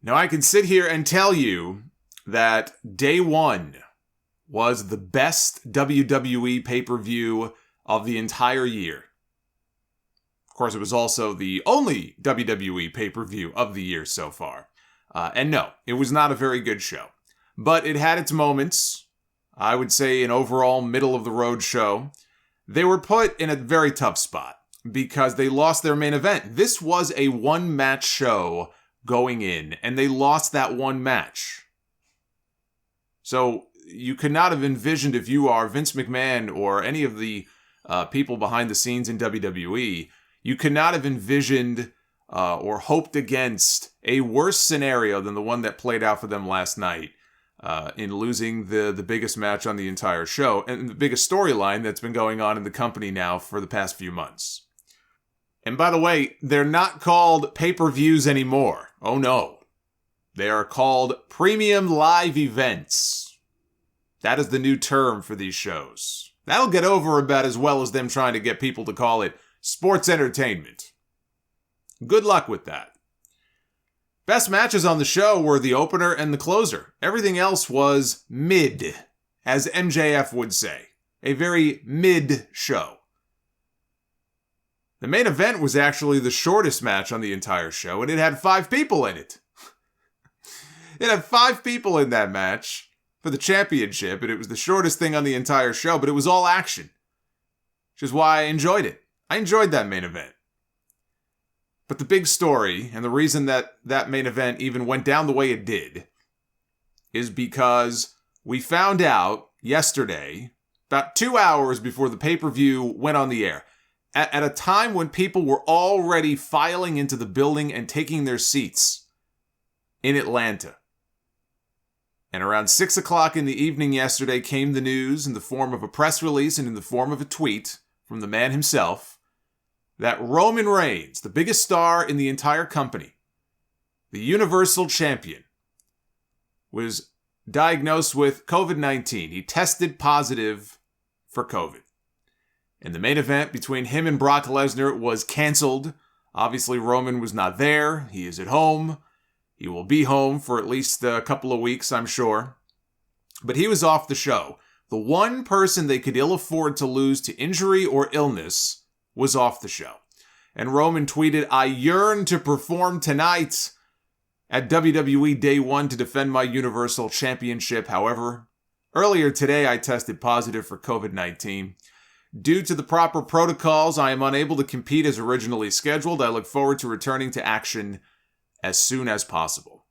Now, I can sit here and tell you that day one was the best WWE pay-per-view of the entire year. Of course, it was also the only WWE pay-per-view of the year so far. And no, it was not a very good show. But it had its moments. I would say an overall middle-of-the-road show. They were put in a very tough spot because they lost their main event. This was a one-match show going in, and they lost that one match. So you could not have envisioned, if you are Vince McMahon or any of the people behind the scenes in WWE, you could not have envisioned or hoped against a worse scenario than the one that played out for them last night in losing the biggest match on the entire show and the biggest storyline that's been going on in the company now for the past few months. And by the way, they're not called pay-per-views anymore. Oh no. They are called premium live events. That is the new term for these shows. That'll get over about as well as them trying to get people to call it sports entertainment. Good luck with that. Best matches on the show were the opener and the closer. Everything else was mid, as MJF would say. A very mid show. The main event was actually the shortest match on the entire show, and it had 5 people in it. It had 5 people in that match for the championship, and it was the shortest thing on the entire show, but it was all action, which is why I enjoyed it. I enjoyed that main event. But the big story, and the reason that that main event even went down the way it did, is because we found out yesterday, about 2 hours before the pay-per-view went on the air, at a time when people were already filing into the building and taking their seats in Atlanta. And around 6 o'clock in the evening yesterday came the news in the form of a press release and in the form of a tweet from the man himself that Roman Reigns, the biggest star in the entire company, the Universal Champion, was diagnosed with COVID-19. He tested positive for COVID. And the main event between him and Brock Lesnar was canceled. Obviously, Roman was not there. He is at home. He will be home for at least a couple of weeks, I'm sure. But he was off the show. The one person they could ill afford to lose to injury or illness was off the show. And Roman tweeted, "I yearn to perform tonight at WWE Day 1 to defend my Universal Championship. However, earlier today I tested positive for COVID-19. Due to the proper protocols, I am unable to compete as originally scheduled. I look forward to returning to action as soon as possible."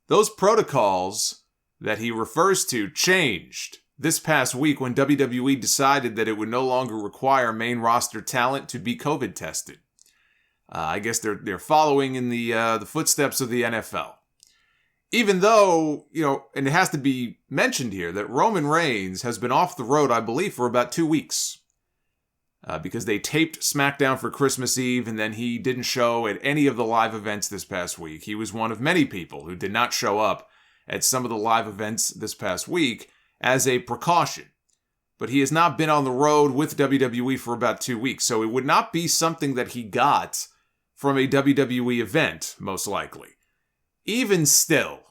Those protocols that he refers to changed this past week when WWE decided that it would no longer require main roster talent to be COVID tested. I guess they're following in the footsteps of the NFL. Even though, and it has to be mentioned here that Roman Reigns has been off the road, I believe, for about 2 weeks. Because they taped SmackDown for Christmas Eve, and then he didn't show at any of the live events this past week. He was one of many people who did not show up at some of the live events this past week as a precaution. But he has not been on the road with WWE for about 2 weeks, so it would not be something that he got from a WWE event, most likely. Even still,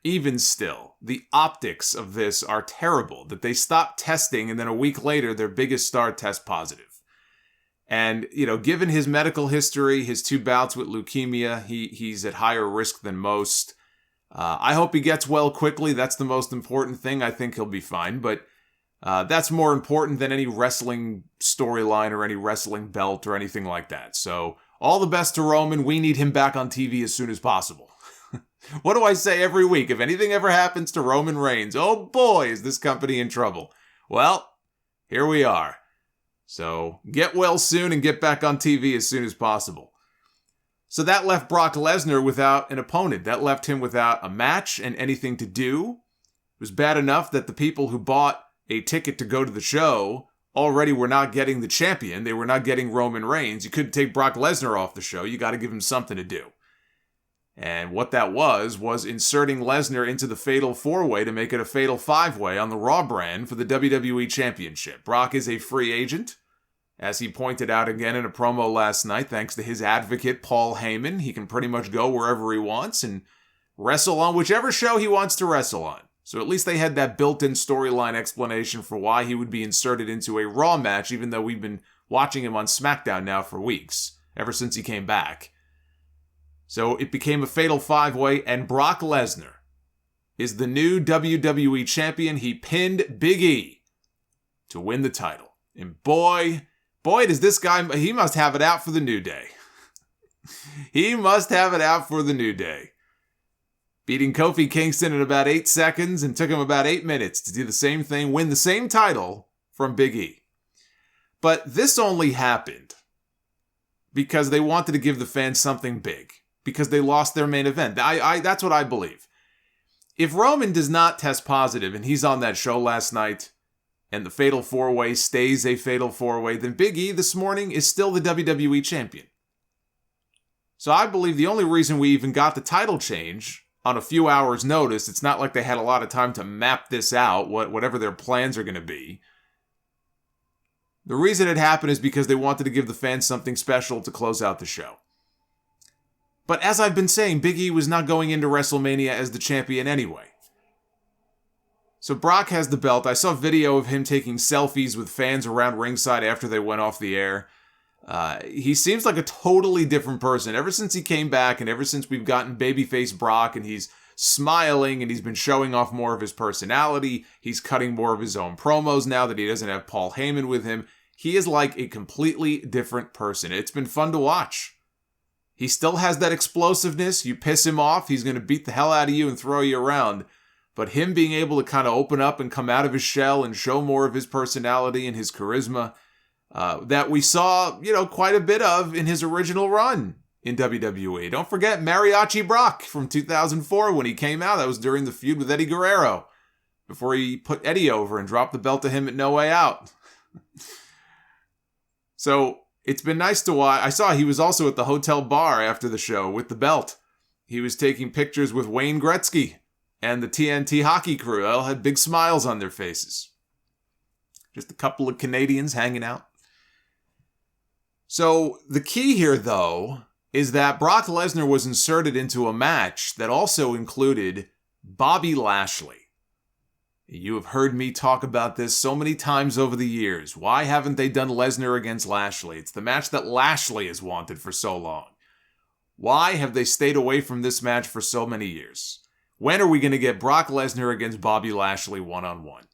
the optics of this are terrible, that they stopped testing and then a week later their biggest star tests positive. And, given his medical history, his 2 bouts with leukemia, he's at higher risk than most. I hope he gets well quickly. That's the most important thing. I think he'll be fine, but that's more important than any wrestling storyline or any wrestling belt or anything like that. So all the best to Roman. We need him back on TV as soon as possible. What do I say every week? If anything ever happens to Roman Reigns, oh boy, is this company in trouble. Well, here we are. So get well soon and get back on TV as soon as possible. So that left Brock Lesnar without an opponent. That left him without a match and anything to do. It was bad enough that the people who bought a ticket to go to the show already were not getting the champion. They were not getting Roman Reigns. You couldn't take Brock Lesnar off the show. You got to give him something to do. And what that was inserting Lesnar into the Fatal 4-Way to make it a Fatal 5-Way on the Raw brand for the WWE Championship. Brock is a free agent, As he pointed out again in a promo last night, thanks to his advocate, Paul Heyman, he can pretty much go wherever he wants and wrestle on whichever show he wants to wrestle on. So at least they had that built-in storyline explanation for why he would be inserted into a Raw match, even though we've been watching him on SmackDown now for weeks, ever since he came back. So it became a fatal five-way, and Brock Lesnar is the new WWE champion. He pinned Big E to win the title. And boy, does this guy, he must have it out for the New Day. He must have it out for the New Day. Beating Kofi Kingston in about 8 seconds and took him about 8 minutes to do the same thing, win the same title from Big E. But this only happened because they wanted to give the fans something big, because they lost their main event. That's what I believe. If Roman does not test positive and he's on that show last night and the Fatal 4-Way stays a Fatal 4-Way, then Big E this morning is still the WWE champion. So I believe the only reason we even got the title change on a few hours' notice, it's not like they had a lot of time to map this out, whatever their plans are going to be. The reason it happened is because they wanted to give the fans something special to close out the show. But as I've been saying, Big E was not going into WrestleMania as the champion anyway. So Brock has the belt. I saw video of him taking selfies with fans around ringside after they went off the air. He seems like a totally different person ever since he came back, and ever since we've gotten babyface Brock, and he's smiling and he's been showing off more of his personality. He's cutting more of his own promos now that he doesn't have Paul Heyman with him. He is like a completely different person. It's been fun to watch. He still has that explosiveness. You piss him off, he's going to beat the hell out of you and throw you around. But him being able to kind of open up and come out of his shell and show more of his personality and his charisma, that we saw, quite a bit of in his original run in WWE. Don't forget Mariachi Brock from 2004 when he came out. That was during the feud with Eddie Guerrero, before he put Eddie over and dropped the belt to him at No Way Out. So it's been nice to watch. I saw he was also at the hotel bar after the show with the belt. He was taking pictures with Wayne Gretzky and the TNT hockey crew. They all had big smiles on their faces. Just a couple of Canadians hanging out. So the key here, though, is that Brock Lesnar was inserted into a match that also included Bobby Lashley. You have heard me talk about this so many times over the years. Why haven't they done Lesnar against Lashley? It's the match that Lashley has wanted for so long. Why have they stayed away from this match for so many years? When are we going to get Brock Lesnar against Bobby Lashley one-on-one?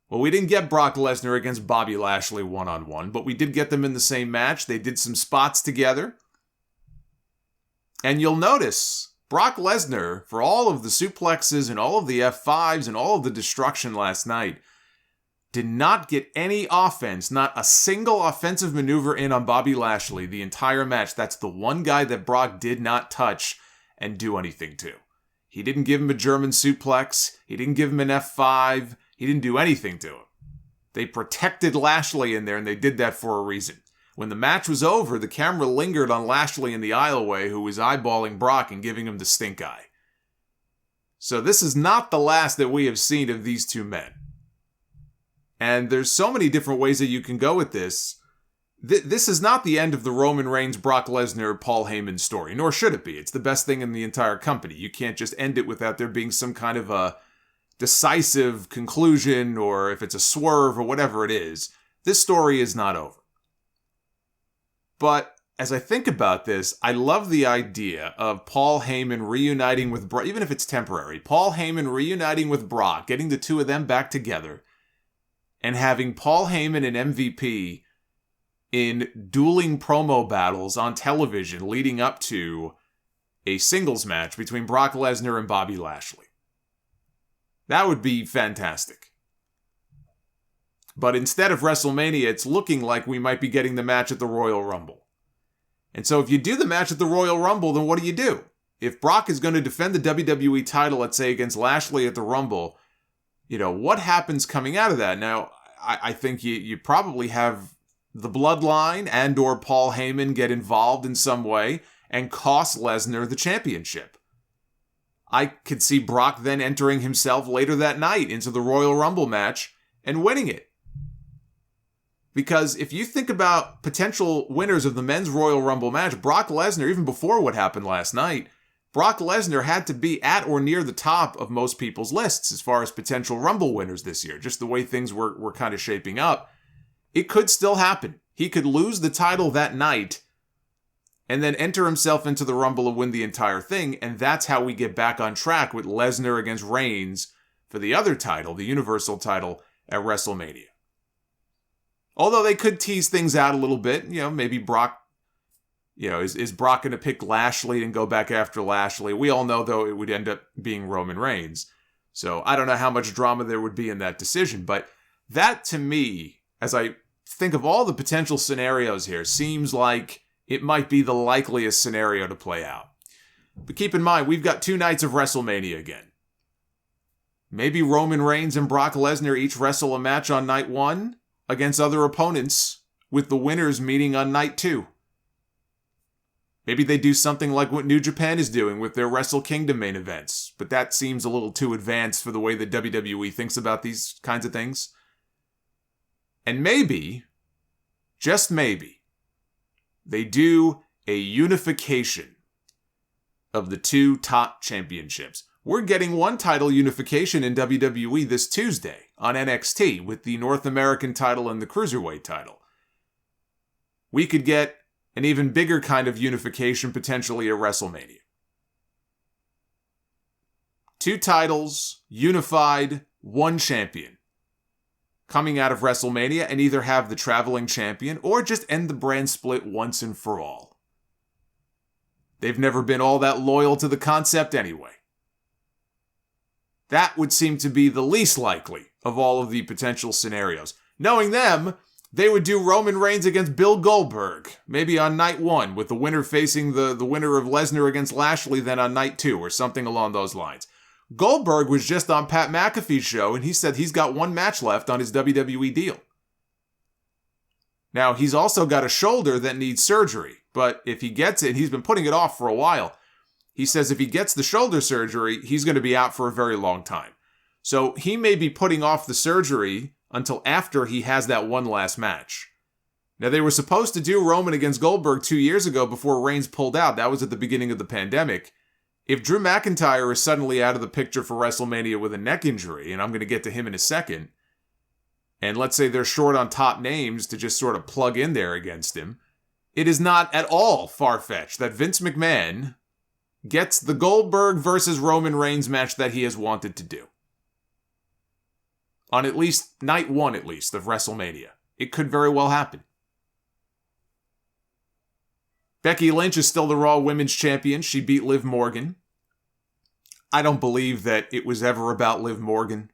Well, we didn't get Brock Lesnar against Bobby Lashley one-on-one, but we did get them in the same match. They did some spots together. And you'll notice, Brock Lesnar, for all of the suplexes and all of the F5s and all of the destruction last night, did not get any offense, not a single offensive maneuver in on Bobby Lashley the entire match. That's the one guy that Brock did not touch and do anything to. He didn't give him a German suplex. He didn't give him an F5. He didn't do anything to him. They protected Lashley in there, and they did that for a reason. When the match was over, the camera lingered on Lashley in the aisleway, who was eyeballing Brock and giving him the stink eye. So this is not the last that we have seen of these two men. And there's so many different ways that you can go with this. This is not the end of the Roman Reigns, Brock Lesnar, Paul Heyman story, nor should it be. It's the best thing in the entire company. You can't just end it without there being some kind of a decisive conclusion, or if it's a swerve or whatever it is. This story is not over. But as I think about this, I love the idea of Paul Heyman reuniting with Brock, even if it's temporary. Paul Heyman reuniting with Brock, getting the two of them back together, and having Paul Heyman and MVP in dueling promo battles on television leading up to a singles match between Brock Lesnar and Bobby Lashley. That would be fantastic. But instead of WrestleMania, it's looking like we might be getting the match at the Royal Rumble. And so if you do the match at the Royal Rumble, then what do? If Brock is going to defend the WWE title, let's say, against Lashley at the Rumble, what happens coming out of that? Now, I think you probably have the Bloodline and or Paul Heyman get involved in some way and cost Lesnar the championship. I could see Brock then entering himself later that night into the Royal Rumble match and winning it. Because if you think about potential winners of the men's Royal Rumble match, Brock Lesnar, even before what happened last night, Brock Lesnar had to be at or near the top of most people's lists as far as potential Rumble winners this year, just the way things were kind of shaping up. It could still happen. He could lose the title that night and then enter himself into the Rumble and win the entire thing, and that's how we get back on track with Lesnar against Reigns for the other title, the Universal title, at WrestleMania. Although they could tease things out a little bit, maybe Brock, is Brock going to pick Lashley and go back after Lashley? We all know, though, it would end up being Roman Reigns. So I don't know how much drama there would be in that decision, but that to me, as I think of all the potential scenarios here, seems like it might be the likeliest scenario to play out. But keep in mind, we've got 2 nights of WrestleMania again. Maybe Roman Reigns and Brock Lesnar each wrestle a match on night 1 against other opponents, with the winners meeting on night 2. Maybe they do something like what New Japan is doing with their Wrestle Kingdom main events, but that seems a little too advanced for the way that WWE thinks about these kinds of things. And maybe, just maybe, they do a unification of the 2 top championships. We're getting 1 title unification in WWE this Tuesday on NXT with the North American title and the Cruiserweight title. We could get an even bigger kind of unification potentially at WrestleMania. 2 titles, unified, 1 champion. Coming out of WrestleMania, and either have the traveling champion or just end the brand split once and for all. They've never been all that loyal to the concept anyway. That would seem to be the least likely of all of the potential scenarios. Knowing them, they would do Roman Reigns against Bill Goldberg, maybe on night 1, with the winner facing the winner of Lesnar against Lashley then on night 2, or something along those lines. Goldberg was just on Pat McAfee's show, and he said he's got 1 match left on his WWE deal. Now, he's also got a shoulder that needs surgery, but if he gets it, he's been putting it off for a while. He says if he gets the shoulder surgery, he's going to be out for a very long time. So he may be putting off the surgery until after he has that 1 last match. Now, they were supposed to do Roman against Goldberg 2 years ago before Reigns pulled out. That was at the beginning of the pandemic. If Drew McIntyre is suddenly out of the picture for WrestleMania with a neck injury, and I'm going to get to him in a second, and let's say they're short on top names to just sort of plug in there against him, it is not at all far-fetched that Vince McMahon gets the Goldberg versus Roman Reigns match that he has wanted to do. On at least night 1, at least, of WrestleMania. It could very well happen. Becky Lynch is still the Raw Women's Champion. She beat Liv Morgan. I don't believe that it was ever about Liv Morgan.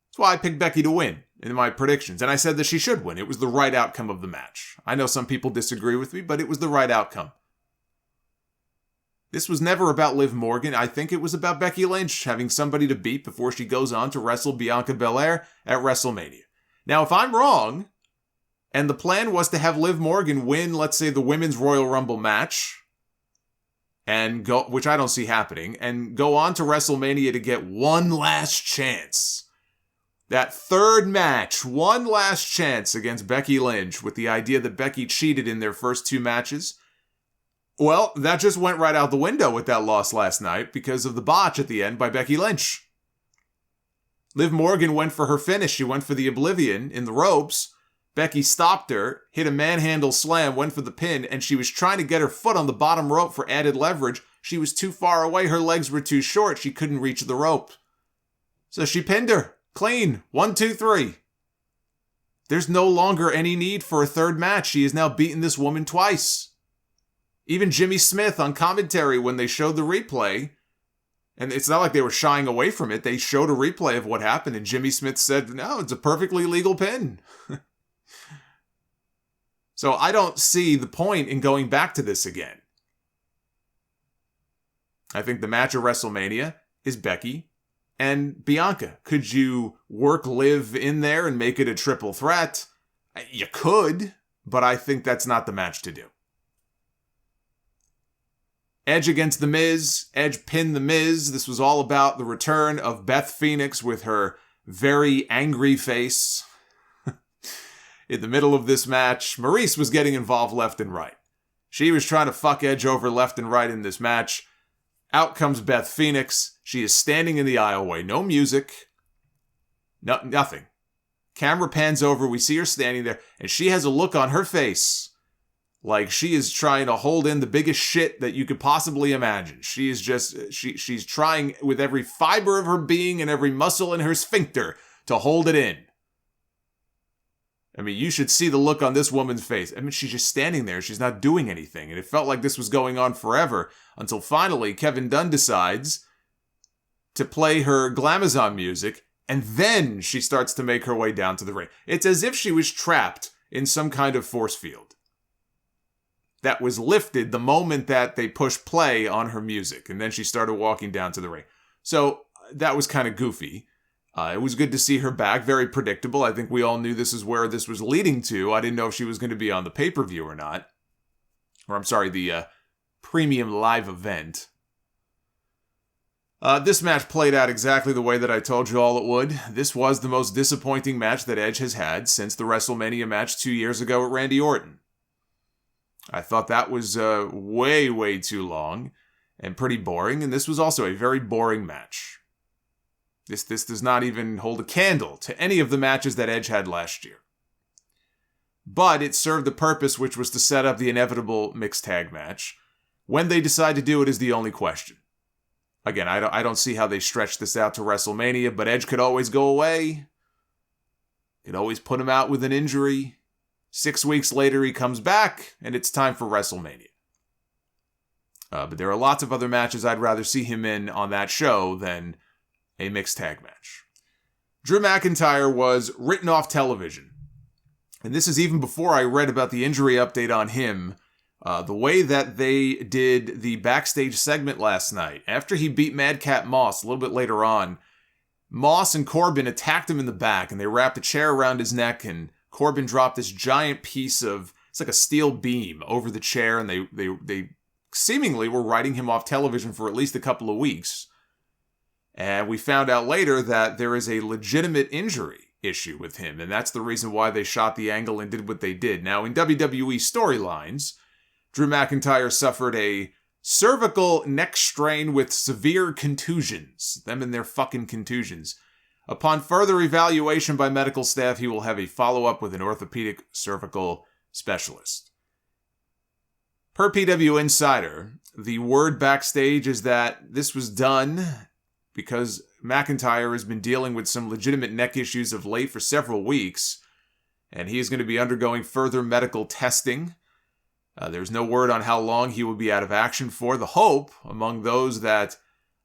That's why I picked Becky to win in my predictions. And I said that she should win. It was the right outcome of the match. I know some people disagree with me, but it was the right outcome. This was never about Liv Morgan. I think it was about Becky Lynch having somebody to beat before she goes on to wrestle Bianca Belair at WrestleMania. Now, if I'm wrong, and the plan was to have Liv Morgan win, let's say, the Women's Royal Rumble match, and go, which I don't see happening, and go on to WrestleMania to get 1 last chance. That 3rd match, 1 last chance against Becky Lynch, with the idea that Becky cheated in their first 2 matches. Well, that just went right out the window with that loss last night because of the botch at the end by Becky Lynch. Liv Morgan went for her finish. She went for the Oblivion in the ropes. Becky stopped her, hit a manhandle slam, went for the pin, and she was trying to get her foot on the bottom rope for added leverage. She was too far away. Her legs were too short. She couldn't reach the rope. So she pinned her. Clean. 1, 2, 3. There's no longer any need for a 3rd match. She has now beaten this woman twice. Even Jimmy Smith on commentary, when they showed the replay, and it's not like they were shying away from it, they showed a replay of what happened, and Jimmy Smith said, no, it's a perfectly legal pin. So I don't see the point in going back to this again. I think the match of WrestleMania is Becky and Bianca. Could you work Liv in there and make it a triple threat? You could, but I think that's not the match to do. Edge against The Miz. Edge pinned The Miz. This was all about the return of Beth Phoenix with her very angry face. in the middle of this match. Maurice was getting involved left and right. She was trying to fuck Edge over left and right in this match. Out comes Beth Phoenix. She is standing in the aisleway. No music. Nothing. Camera pans over. We see her standing there. And she has a look on her face like she is trying to hold in the biggest shit that you could possibly imagine. She is just, she's trying with every fiber of her being and every muscle in her sphincter to hold it in. I mean, you should see the look on this woman's face. I mean, she's just standing there. She's not doing anything. And it felt like this was going on forever until finally Kevin Dunn decides to play her glamazon music, and then she starts to make her way down to the ring. It's as if she was trapped in some kind of force field that was lifted the moment that they pushed play on her music, and then she started walking down to the ring. So that was kind of goofy. It was good to see her back, very predictable. I think we all knew this is where this was leading to. I didn't know if she was going to be on the pay-per-view or not. Or, I'm sorry, the premium live event. This match played out exactly the way that I told you all it would. This was the most disappointing match that Edge has had since the WrestleMania match 2 years ago at Randy Orton. I thought that was way, way too long and pretty boring, and this was also a very boring match. This does not even hold a candle to any of the matches that Edge had last year. But it served the purpose, which was to set up the inevitable mixed tag match. When they decide to do it is the only question. Again, I don't see how they stretch this out to WrestleMania, but Edge could always go away. Could always put him out with an injury. 6 weeks later, he comes back, and it's time for WrestleMania. But there are lots of other matches I'd rather see him in on that show than a mixed tag match. Drew McIntyre was written off television. And this is even before I read about the injury update on him. The way that they did the backstage segment last night, after he beat Madcap Moss a little bit later on, Moss and Corbin attacked him in the back, and they wrapped a chair around his neck, and Corbin dropped this giant piece of, it's like a steel beam over the chair, and they seemingly were writing him off television for at least a couple of weeks. And we found out later that there is a legitimate injury issue with him, and that's the reason why they shot the angle and did what they did. Now, in WWE storylines, Drew McIntyre suffered a cervical neck strain with severe contusions. Them and their fucking contusions. Upon further evaluation by medical staff, he will have a follow-up with an orthopedic cervical specialist. Per PW Insider, the word backstage is that this was done because McIntyre has been dealing with some legitimate neck issues of late for several weeks, and he is going to be undergoing further medical testing. There's no word on how long he will be out of action for. The hope among those that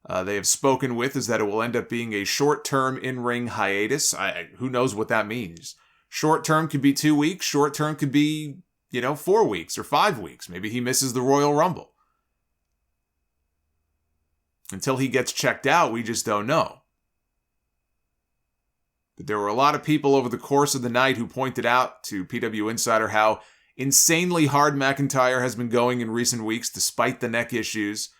they have spoken with is that it will end up being a short-term in-ring hiatus. Who knows what that means? Short-term could be 2 weeks. Short-term could be, 4 weeks or 5 weeks. Maybe he misses the Royal Rumble. Until he gets checked out, we just don't know. But there were a lot of people over the course of the night who pointed out to PW Insider how insanely hard McIntyre has been going in recent weeks despite the neck issues,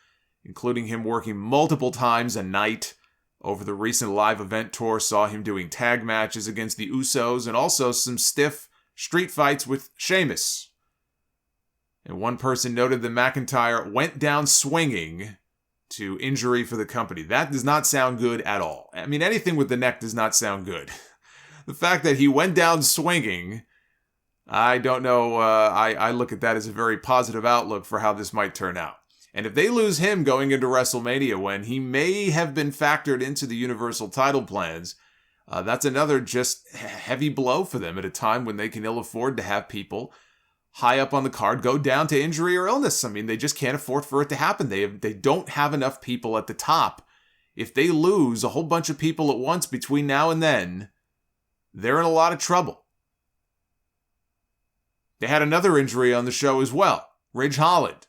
including him working multiple times a night. Over the recent live event tour, saw him doing tag matches against the Usos and also some stiff street fights with Sheamus. And one person noted that McIntyre went down swinging to injury for the company. That does not sound good at all. I mean, anything with the neck does not sound good. The fact that he went down swinging, I don't know. I look at that as a very positive outlook for how this might turn out. And if they lose him going into WrestleMania when he may have been factored into the Universal title plans, that's another just heavy blow for them at a time when they can ill afford to have people high up on the card go down to injury or illness. I mean, they just can't afford for it to happen. They don't have enough people at the top. If they lose a whole bunch of people at once between now and then, they're in a lot of trouble. They had another injury on the show as well. Ridge Holland,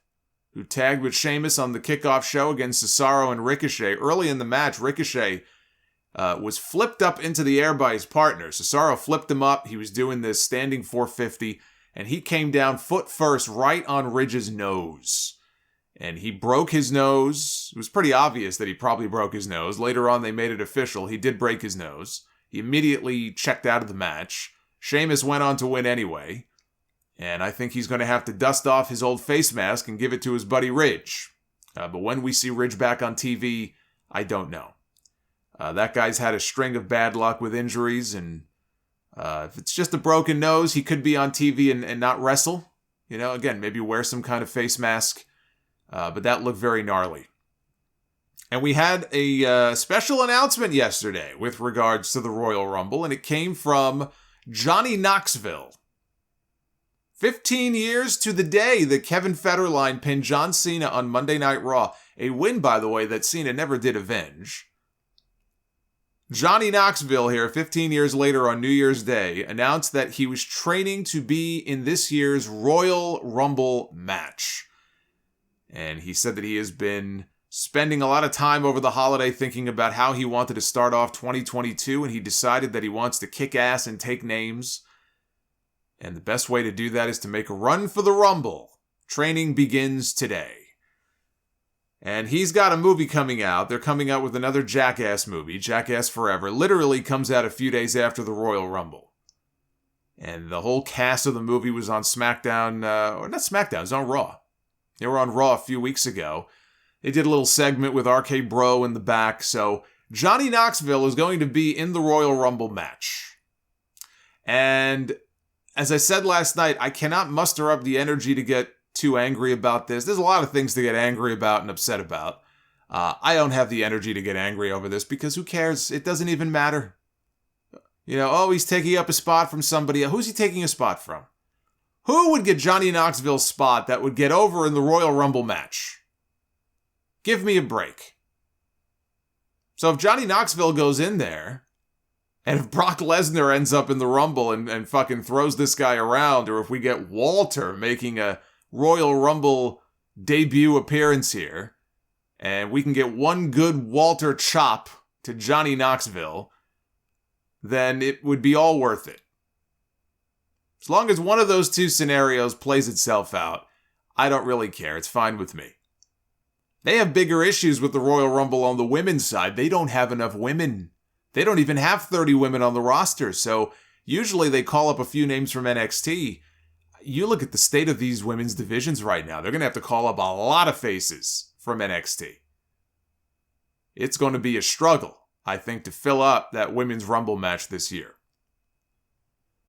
who tagged with Sheamus on the kickoff show against Cesaro and Ricochet. Early in the match, Ricochet was flipped up into the air by his partner. Cesaro flipped him up. He was doing this standing 450. And he came down foot first right on Ridge's nose. And he broke his nose. It was pretty obvious that he probably broke his nose. Later on, they made it official. He did break his nose. He immediately checked out of the match. Sheamus went on to win anyway. And I think he's going to have to dust off his old face mask and give it to his buddy Ridge. But when we see Ridge back on TV, I don't know. That guy's had a string of bad luck with injuries, and if it's just a broken nose, he could be on TV and not wrestle. You know, again, maybe wear some kind of face mask. But that looked very gnarly. And we had a special announcement yesterday with regards to the Royal Rumble, and it came from Johnny Knoxville. 15 years to the day that Kevin Federline pinned John Cena on Monday Night Raw. A win, by the way, that Cena never did avenge. Johnny Knoxville here, 15 years later on New Year's Day, announced that he was training to be in this year's Royal Rumble match. And he said that he has been spending a lot of time over the holiday thinking about how he wanted to start off 2022, and he decided that he wants to kick ass and take names. And the best way to do that is to make a run for the Rumble. Training begins today. And he's got a movie coming out. They're coming out with another Jackass movie, Jackass Forever. Literally comes out a few days after the Royal Rumble. And the whole cast of the movie was on SmackDown, or not SmackDown, it was on Raw. They were on Raw a few weeks ago. They did a little segment with RK Bro in the back. So Johnny Knoxville is going to be in the Royal Rumble match. And as I said last night, I cannot muster up the energy to get too angry about this. There's a lot of things to get angry about and upset about. I don't have the energy to get angry over this because who cares? It doesn't even matter. You know, oh, he's taking up a spot from somebody. Who's he taking a spot from? Who would get Johnny Knoxville's spot that would get over in the Royal Rumble match? Give me a break. So if Johnny Knoxville goes in there, and if Brock Lesnar ends up in the Rumble and fucking throws this guy around, or if we get Walter making a Royal Rumble debut appearance here, and we can get one good Walter chop to Johnny Knoxville, then it would be all worth it. As long as one of those two scenarios plays itself out, I don't really care. It's fine with me. They have bigger issues with the Royal Rumble on the women's side. They don't have enough women. They don't even have 30 women on the roster, so usually they call up a few names from NXT. You look at the state of these women's divisions right now, they're going to have to call up a lot of faces from NXT. It's going to be a struggle, I think, to fill up that women's Rumble match this year.